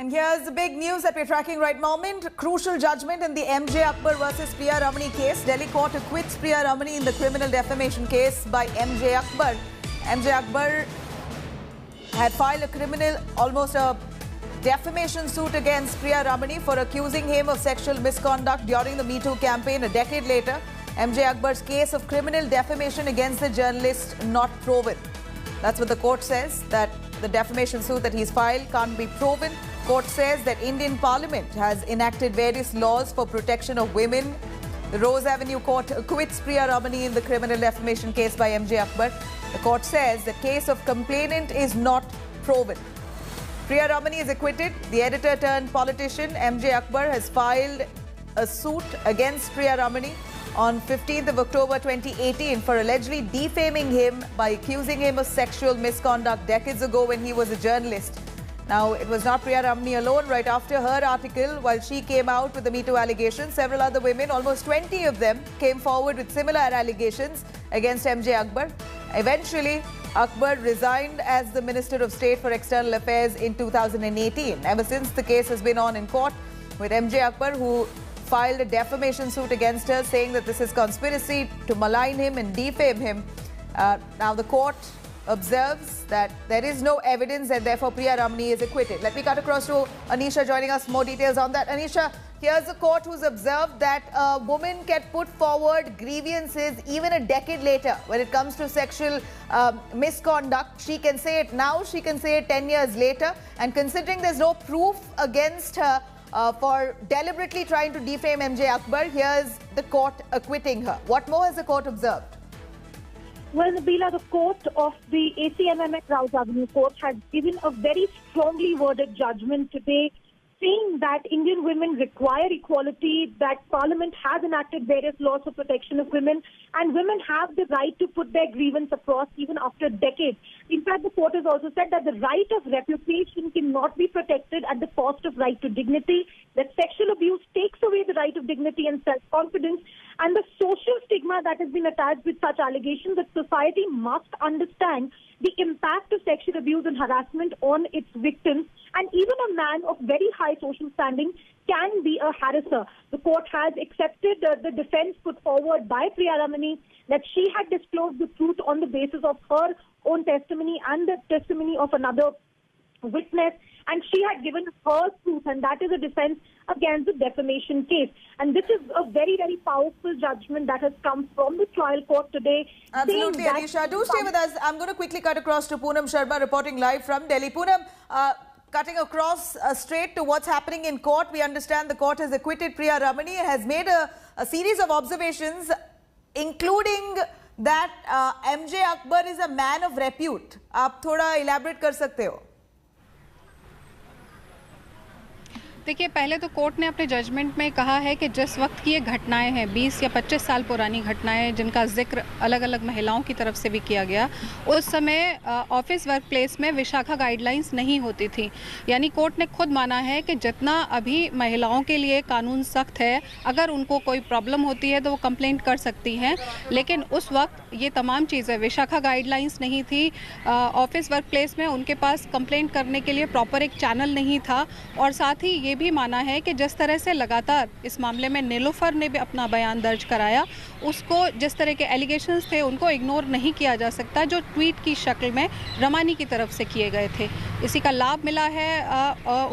morning. Here's the big news that we're tracking right moment. Crucial judgment in the MJ Akbar versus Priya Ramani case. Delhi court acquits Priya Ramani in the criminal defamation case by MJ Akbar. MJ Akbar had filed almost a defamation suit against Priya Ramani for accusing him of sexual misconduct during the Me Too campaign. A decade later, MJ Akbar's case of criminal defamation against the journalist not proven. That's what the court says, that the defamation suit that he's filed can't be proven. Court says that Indian Parliament has enacted various laws for protection of women. The Rose Avenue Court acquits Priya Ramani in the criminal defamation case by MJ Akbar. The court says the case of complainant is not proven. Priya Ramani is acquitted. The editor turned politician MJ Akbar has filed a suit against Priya Ramani on 15th of October 2018 for allegedly defaming him by accusing him of sexual misconduct decades ago when he was a journalist. Now, it was not Priya Ramani alone. Right after her article, while she came out with the Me Too allegations, several other women, almost 20 of them, came forward with similar allegations against MJ Akbar. Eventually, Akbar resigned as the Minister of State for External Affairs in 2018. Ever since, the case has been on in court with MJ Akbar, who filed a defamation suit against her, saying that this is conspiracy to malign him and defame him. Now, the court observes that there is no evidence and therefore Priya Ramani is acquitted. Let me cut across to Anisha joining us. More details on that. Anisha, here's the court who's observed that a woman can put forward grievances even a decade later when it comes to sexual misconduct. She can say it now, she can say it 10 years later. And considering there's no proof against her for deliberately trying to defame MJ Akbar, here's the court acquitting her. What more has the court observed? Well, Nabila, the court of the ACMMX Rose Avenue Court has given a very strongly worded judgment today, saying that Indian women require equality, that Parliament has enacted various laws for protection of women, and women have the right to put their grievance across even after decades. In fact, the court has also said that the right of reputation cannot be protected at the cost of right to dignity, that sexual abuse takes away the right of dignity and self-confidence, and the social stigma that has been attached with such allegations, that society must understand the impact of sexual abuse and harassment on its victims. And even a man of very high social standing can be a harasser. The court has accepted the defense put forward by Priya Ramani that she had disclosed the truth on the basis of her own testimony and the testimony of another witness, and she had given her truth, and that is a defense against the defamation case. And this is a very, very powerful judgment that has come from the trial court today. Absolutely, Anisha. Do stay with us. I'm going to quickly cut across to Poonam Sharma reporting live from Delhi. Poonam, cutting across straight to what's happening in court, we understand the court has acquitted Priya Ramani and has made a series of observations, including that MJ Akbar is a man of repute. आप थोड़ा elaborate कर सकते हो? देखिए, पहले तो court ने अपने जजमेंट में कहा है कि जिस वक्त की ये घटनाएं हैं, 20 या 25 साल पुरानी घटनाएं जिनका जिक्र अलग अलग महिलाओं की तरफ से भी किया गया, उस समय ऑफिस वर्क प्लेस में विशाखा गाइडलाइंस नहीं होती थी। यानी कोर्ट ने खुद माना है कि जितना अभी महिलाओं के लिए कानून सख्त है, अगर उनको कोई प्रॉब्लम होती है तो वो कंप्लेंट कर सकती हैं, लेकिन उस वक्त ये तमाम चीज़ें, विशाखा गाइडलाइंस नहीं थी, ऑफिस वर्क प्लेस में उनके पास कंप्लेंट करने के लिए प्रॉपर एक चैनल नहीं था, और साथ ही ये भी माना है कि जिस तरह से लगातार इस मामले में नीलोफर ने भी अपना बयान दर्ज कराया, उसको जिस तरह के एलिगेशंस थे उनको इग्नोर नहीं किया जा सकता, जो ट्वीट की शक्ल में रमानी की तरफ से किए गए थे। इसी का लाभ मिला है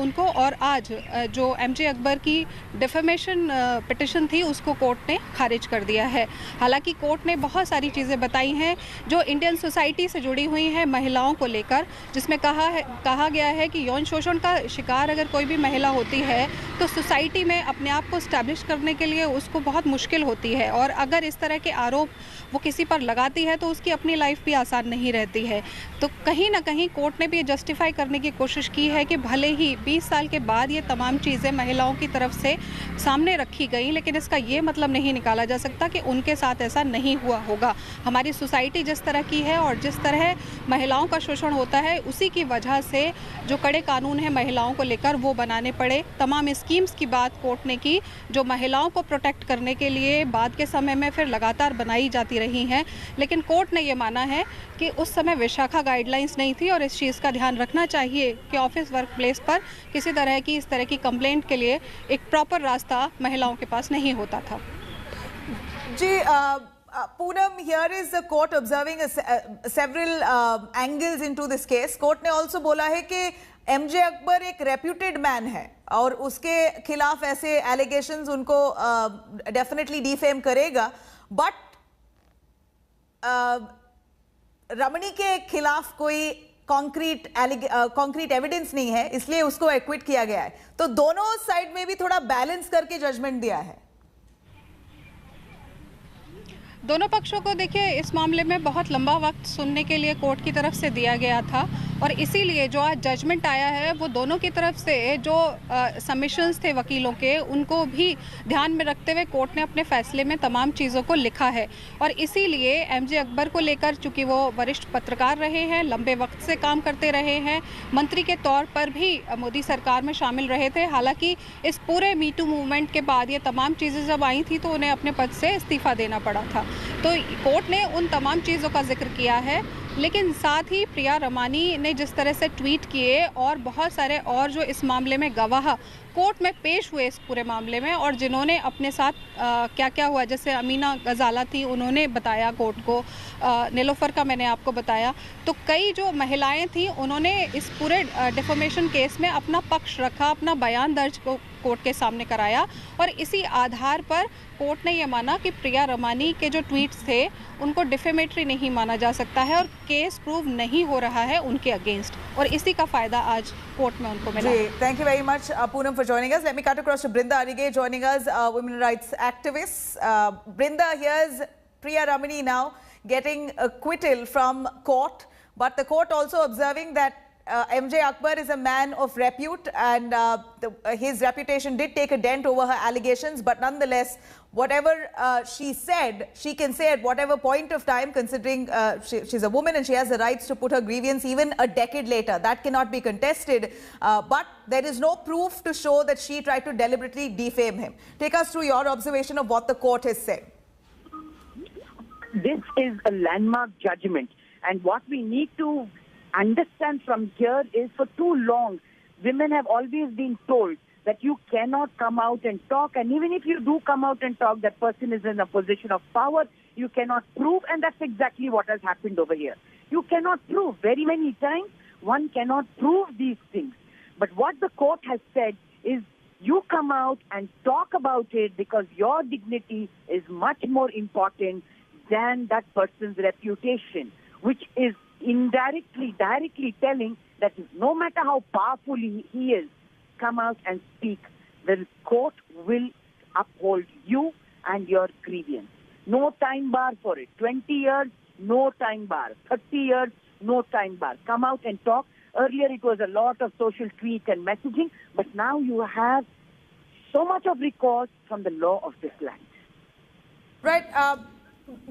उनको, और आज जो MJ अकबर की डिफेमेशन पिटिशन थी उसको कोर्ट ने खारिज कर दिया है। हालांकि कोर्ट ने बहुत सारी चीज़ें बताई हैं जो इंडियन सोसाइटी से जुड़ी हुई हैं महिलाओं को लेकर, जिसमें कहा गया है कि यौन शोषण का शिकार अगर कोई भी महिला होती है तो सोसाइटी में अपने आप को स्टैब्लिश करने के लिए उसको बहुत मुश्किल होती है, और अगर इस तरह के आरोप वो किसी पर लगाती है तो उसकी अपनी लाइफ भी आसान नहीं रहती है। तो कहीं ना कहीं कोर्ट ने भी ये जस्टिफाई करने की कोशिश की है कि भले ही 20 साल के बाद ये तमाम चीज़ें महिलाओं की तरफ से सामने रखी गई, लेकिन इसका ये मतलब नहीं निकाला जा सकता कि उनके साथ ऐसा नहीं हुआ होगा। हमारी सोसाइटी जिस तरह की है और जिस तरह महिलाओं का शोषण होता है, उसी की वजह से जो कड़े कानून हैं महिलाओं को लेकर वो बनाने पड़े, तमाम स्कीम्स की बात कोर्ट ने की, जो महिलाओं को प्रोटेक्ट करने के लिए बाद के समय में फिर लगातार बनाई जाती रही हैं। लेकिन कोर्ट ने ये माना है कि उस समय विशाखा गाइडलाइंस नहीं थी और इस चीज़ का ध्यान रखना चाहिए कि ऑफिस वर्क प्लेस पर किसी तरह की इस तरह की कंप्लेंट के लिए एक प्रॉपर रास्ता महिलाओं के पास नहीं होता था। जी, Poonam, here is the court observing several angles into this case. Court ने also बोला है कि MJ अकबर एक रेप्यूटेड मैन है और उसके खिलाफ ऐसे एलिगेशंस उनको डेफिनेटली डिफेम करेगा, बट रमणी के खिलाफ कोई कॉन्क्रीट एविडेंस नहीं है, इसलिए उसको एक्विट किया गया है। तो दोनों साइड में भी थोड़ा बैलेंस करके जजमेंट दिया है। दोनों पक्षों को देखिए इस मामले में बहुत लंबा वक्त सुनने के लिए कोर्ट की तरफ से दिया गया था और इसीलिए जो आज जजमेंट आया है वो दोनों की तरफ से जो सबमिशंस थे वकीलों के, उनको भी ध्यान में रखते हुए कोर्ट ने अपने फैसले में तमाम चीज़ों को लिखा है। और इसीलिए एमजे अकबर को लेकर, चूँकि वो वरिष्ठ पत्रकार रहे हैं, लंबे वक्त से काम करते रहे हैं, मंत्री के तौर पर भी मोदी सरकार में शामिल रहे थे। हालांकि इस पूरे मीटू मूवमेंट के बाद ये तमाम चीज़ें जब आई थी तो उन्हें अपने पद से इस्तीफा देना पड़ा था। तो कोर्ट ने उन तमाम चीज़ों का जिक्र किया है, लेकिन साथ ही प्रिया रमानी ने जिस तरह से ट्वीट किए और बहुत सारे और जो इस मामले में गवाह कोर्ट में पेश हुए इस पूरे मामले में और जिन्होंने अपने साथ क्या क्या हुआ, जैसे अमीना गजाला थी, उन्होंने बताया कोर्ट को, नीलोफर का मैंने आपको बताया, तो कई जो महिलाएं थी उन्होंने इस पूरे डिफेमेशन केस में अपना पक्ष रखा, अपना बयान दर्ज कोर्ट के सामने कराया और इसी आधार पर कोर्ट ने यह माना कि प्रिया रमानी के जो ट्वीट्स थे उनको डिफेमेटरी नहीं माना जा सकता है और केस प्रूव नहीं हो रहा है उनके अगेंस्ट, और इसी का फायदा आज कोर्ट में उनको मिला। Thank you very much, Poonam, for joining us. Let me cut across to Brinda Arige joining us, women rights activist. Brinda, here's Priya Ramani now getting acquittal from court, but the court also observing that MJ Akbar is a man of repute and his reputation did take a dent over her allegations, but nonetheless, whatever she said, she can say at whatever point of time, considering she's a woman and she has the rights to put her grievance even a decade later. That cannot be contested, but there is no proof to show that she tried to deliberately defame him. Take us through your observation of what the court has said. This is a landmark judgment, and what we need to understand from here is, for too long, women have always been told that you cannot come out and talk, and even if you do come out and talk, that person is in a position of power, you cannot prove, and that's exactly what has happened over here. You cannot prove. Very many times, one cannot prove these things. But what the court has said is, you come out and talk about it because your dignity is much more important than that person's reputation, which is directly telling that no matter how powerful he is, come out and speak. The court will uphold you and your grievance. No time bar for it. 20 years, no time bar. 30 years, no time bar. Come out and talk. Earlier it was a lot of social tweets and messaging, but now you have so much of recourse from the law of this land. Right.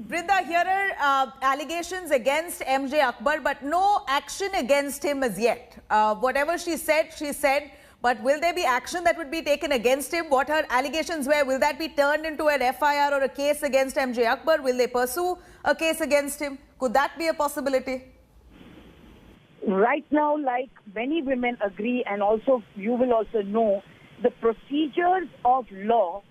Brinda, here are allegations against MJ Akbar, but no action against him as yet. Whatever she said, but will there be action that would be taken against him? What her allegations were, will that be turned into an FIR or a case against MJ Akbar? Will they pursue a case against him? Could that be a possibility? Right now, like many women agree, and also you will also know, the procedures of law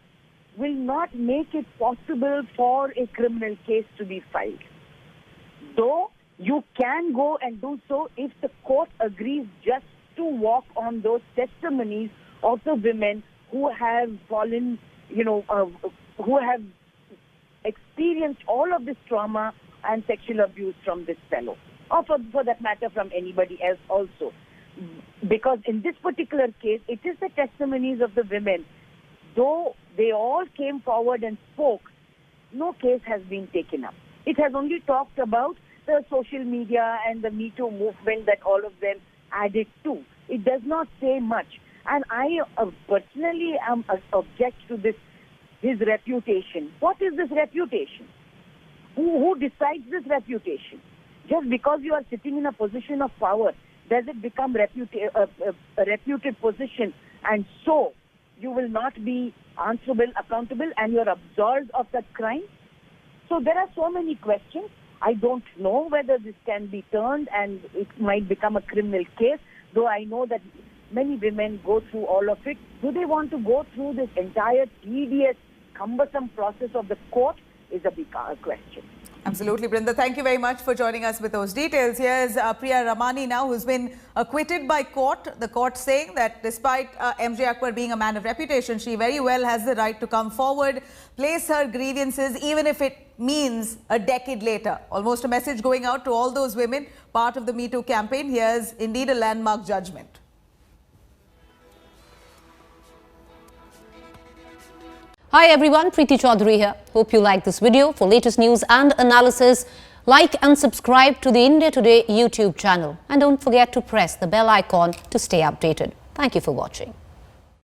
will not make it possible for a criminal case to be filed. Though you can go and do so if the court agrees just to walk on those testimonies of the women who have fallen, who have experienced all of this trauma and sexual abuse from this fellow, or for that matter from anybody else also. Because in this particular case, it is the testimonies of the women. Though they all came forward and spoke, no case has been taken up. It has only talked about the social media and the Me Too movement that all of them added to. It does not say much. And I personally object to his reputation. What is this reputation? Who decides this reputation? Just because you are sitting in a position of power, does it become a reputed position and so you will not be answerable, accountable, and you're absolved of that crime. So there are so many questions. I don't know whether this can be turned and it might become a criminal case, though I know that many women go through all of it. Do they want to go through this entire tedious, cumbersome process of the court is a big question. Absolutely, Brinda. Thank you very much for joining us with those details. Here's Priya Ramani now, who's been acquitted by court. The court saying that despite MJ Akbar being a man of reputation, she very well has the right to come forward, place her grievances, even if it means a decade later. Almost a message going out to all those women, part of the Me Too campaign. Here's indeed a landmark judgment. Hi everyone, Preeti Chaudhary here. Hope you like this video. For latest news and analysis, like and subscribe to the India Today YouTube channel. And don't forget to press the bell icon to stay updated. Thank you for watching.